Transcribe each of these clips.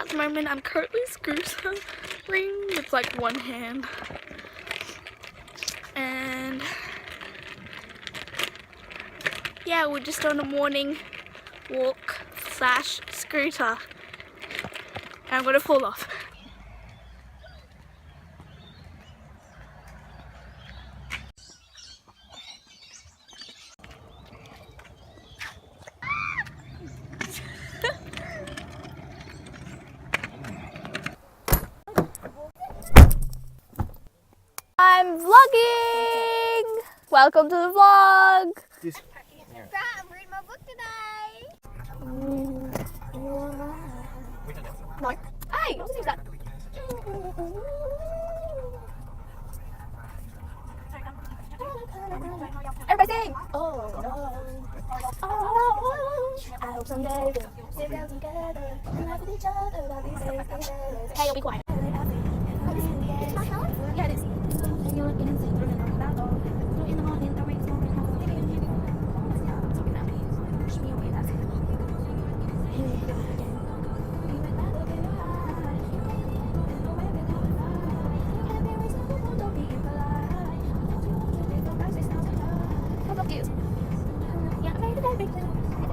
the moment I'm currently scootering with like one hand. And yeah, we're just on a morning walk slash scooter. And I'm gonna fall off. I'm vlogging! Welcome to the vlog! I'm reading my book today. No. Hey, what was that? Everybody sing! Oh no. Oh, I hope someday we'll sit down together and laugh with each other about these days together. Hey, you'll be quiet. It's my house. Yeah, it is.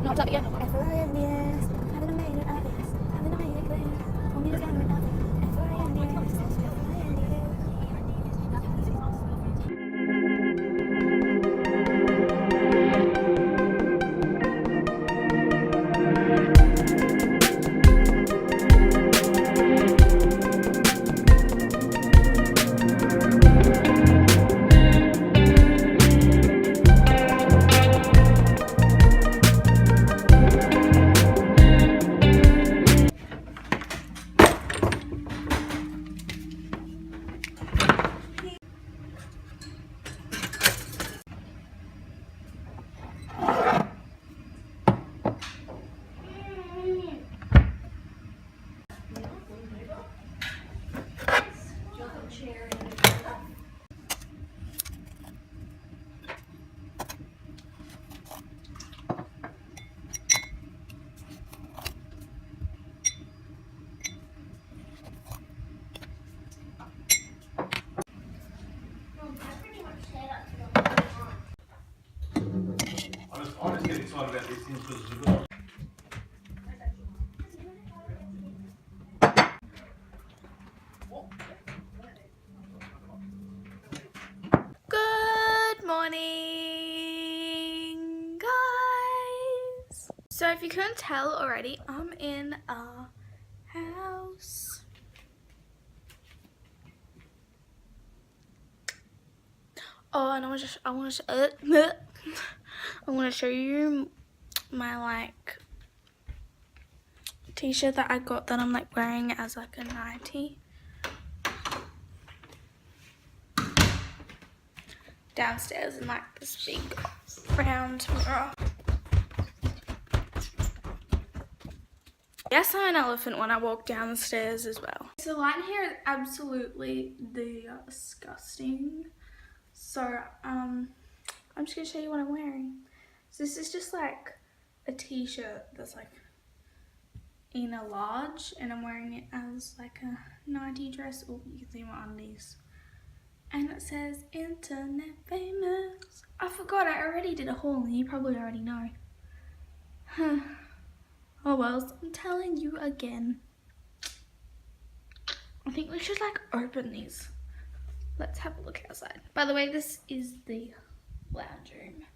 Not up again. I'm just getting excited about these things because we've got. Good morning, guys. So if you couldn't tell already, I'm in a house. Oh, and I want to show you my like t-shirt that I got that I'm like wearing as like a nightie. Downstairs in like this big round mirror. Yes, I'm an elephant when I walk down the stairs as well. So the light here is absolutely disgusting. So I'm just gonna show you what I'm wearing. So this is just like a t-shirt that's like in a large, and I'm wearing it as like a nightie dress. Oh, you can see my undies. And it says internet famous. I forgot, I already did a haul and you probably already know. Huh. Oh well, so I'm telling you again. I think we should like open these. Let's have a look outside. By the way, this is the lounge room.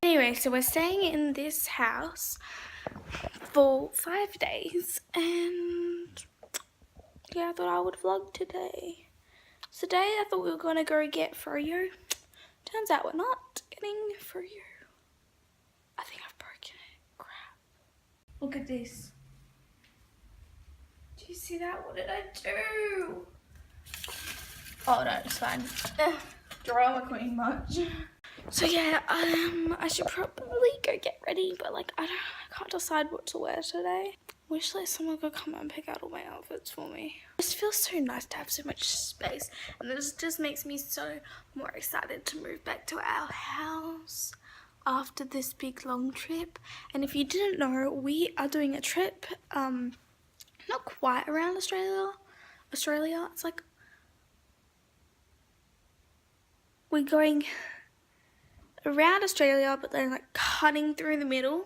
Anyway, so we're staying in this house for 5 days, and yeah, I thought I would vlog today. So today I thought we were gonna go get froyo. Turns out we're not getting froyo. I think I've broken it. Crap. Look at this. Do you see that? What did I do? Oh no, it's fine. Drama queen much. So yeah, I should probably go get ready, but like I can't decide what to wear today. Wish like someone could come and pick out all my outfits for me. It just feels so nice to have so much space, and this just makes me so more excited to move back to our house. after this big long trip. And if you didn't know, we are doing a trip, not quite around Australia. It's like we're going around Australia, but then like cutting through the middle.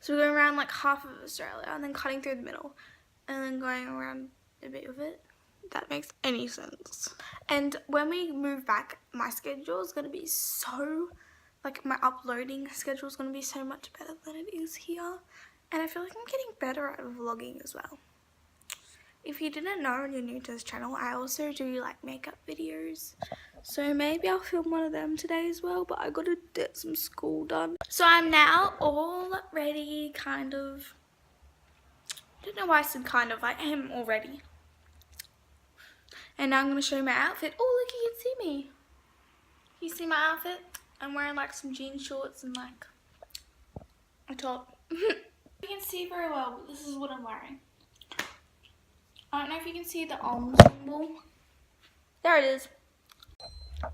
So we're going around like half of Australia and then cutting through the middle and then going around a bit of it. If that makes any sense. And when we move back, my schedule is going to be so, like my uploading schedule is going to be so much better than it is here. And I feel like I'm getting better at vlogging as well. If you didn't know and you're new to this channel, I also do like makeup videos. So maybe I'll film one of them today as well, but I gotta get some school done. So I'm now all ready, kind of. I don't know why I said kind of, I am all ready. And now I'm gonna show you my outfit. Oh look, you can see me. You see my outfit? I'm wearing like some jean shorts and like a top. You can see very well, but this is what I'm wearing. I don't know if you can see the symbol. There it is. Oh,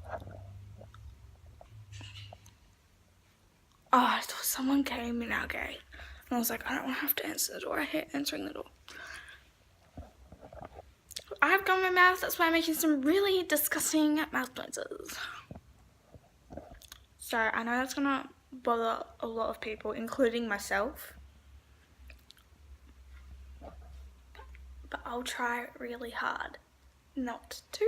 I thought someone came in our gate. And I was like, I don't want to have to answer the door. I hate answering the door. I have gum in my mouth, that's why I'm making some really disgusting mouth noises. So I know that's gonna bother a lot of people, including myself. But I'll try really hard not to.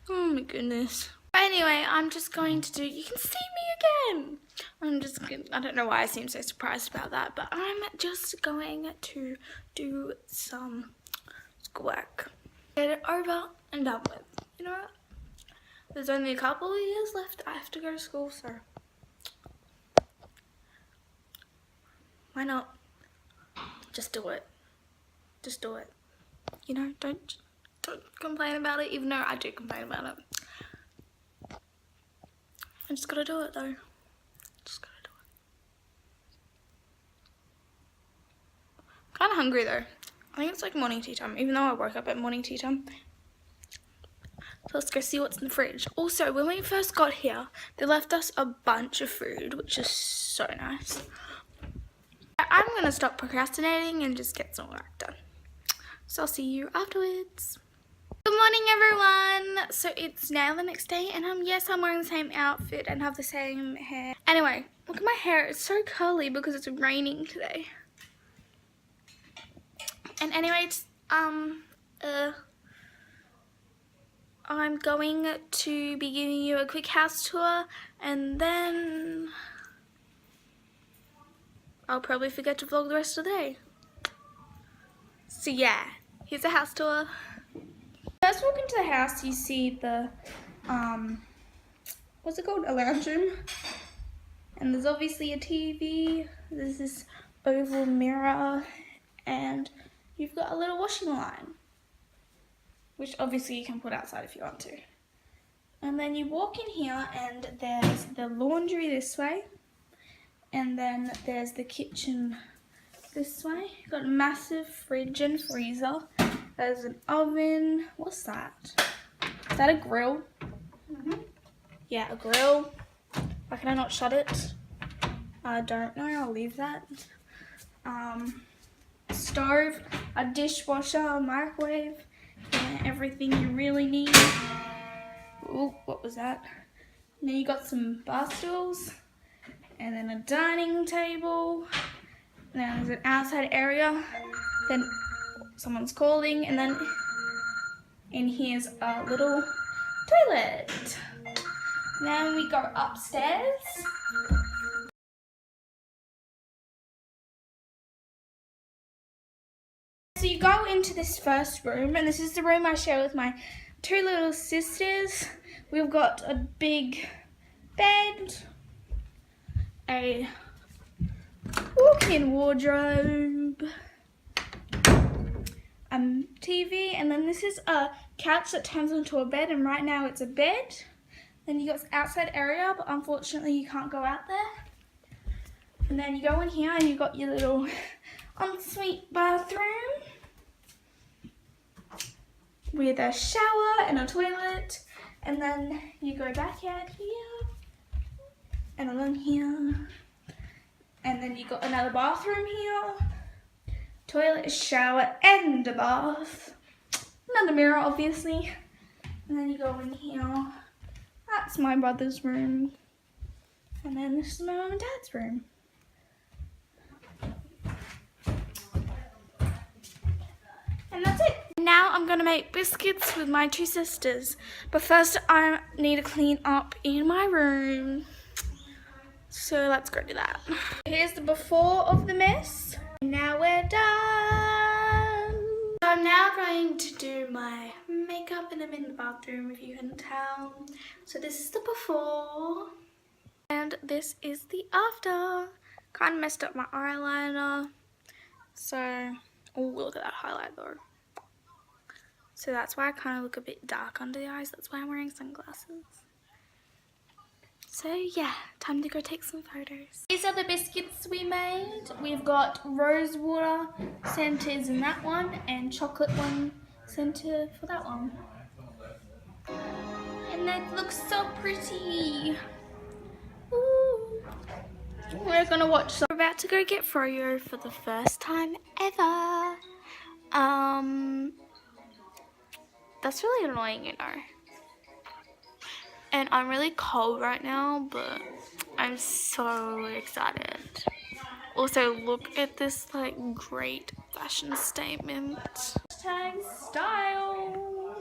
Oh my goodness. Anyway, I'm just going to do, you can see me again. I don't know why I seem so surprised about that, but I'm just going to do some schoolwork. Get it over and done with, you know what? There's only a couple of years left. I have to go to school, so why not? Just do it. Just do it. You know, don't complain about it, even though I do complain about it. I just gotta do it though. Just gotta do it. I'm kinda hungry though. I think it's like morning tea time, even though I woke up at morning tea time. So let's go see what's in the fridge. Also, when we first got here, they left us a bunch of food, which is so nice. I'm gonna stop procrastinating and just get some work done. So I'll see you afterwards. Good morning everyone. So it's now the next day and yes, I'm wearing the same outfit and have the same hair. Anyway, look at my hair. It's so curly because it's raining today. And anyway, I'm going to be giving you a quick house tour and then I'll probably forget to vlog the rest of the day. So yeah, here's a house tour. First walk into the house, you see the, what's it called? A lounge room. And there's obviously a TV. There's this oval mirror and you've got a little washing line, which obviously you can put outside if you want to. And then you walk in here and there's the laundry this way. And then there's the kitchen this way. You've got a massive fridge and freezer. There's an oven. What's that? Is that a grill? Mm-hmm. Yeah, a grill. Why can I not shut it? I don't know. I'll leave that. Stove, a dishwasher, a microwave, and everything you really need. Ooh, what was that? And then you got some bar stools. And then a dining table. And then there's an outside area. Then someone's calling. And then in here's a little toilet. Then we go upstairs. So you go into this first room. And this is the room I share with my two little sisters. We've got a big bed. A walk-in wardrobe, TV, and then this is a couch that turns into a bed, and right now it's a bed. Then you got this outside area, but unfortunately you can't go out there. And then you go in here and you got your little ensuite bathroom with a shower and a toilet. And then you go back out here. and along here. And then you got another bathroom here. Toilet, shower, and a bath. Another mirror, obviously. And then you go in here. That's my brother's room. And then this is my mum and dad's room. And that's it. Now I'm gonna make biscuits with my two sisters. But first I need to clean up in my room. So let's go do that. Here's the before of the mess. Now we're done. I'm now going to do my makeup and I'm in the bathroom if you couldn't tell. So this is the before. And this is the after. Kind of messed up my eyeliner. So, oh, look at that highlight though. So that's why I kind of look a bit dark under the eyes. That's why I'm wearing sunglasses. So yeah, time to go take some photos. These are the biscuits we made. We've got rose water centers in that one and chocolate one center for that one. And that looks so pretty. Ooh. We're gonna watch some. We're about to go get froyo for the first time ever. That's really annoying, you know. And I'm really cold right now, but I'm so excited. Also, look at this like great fashion statement. Hashtag style.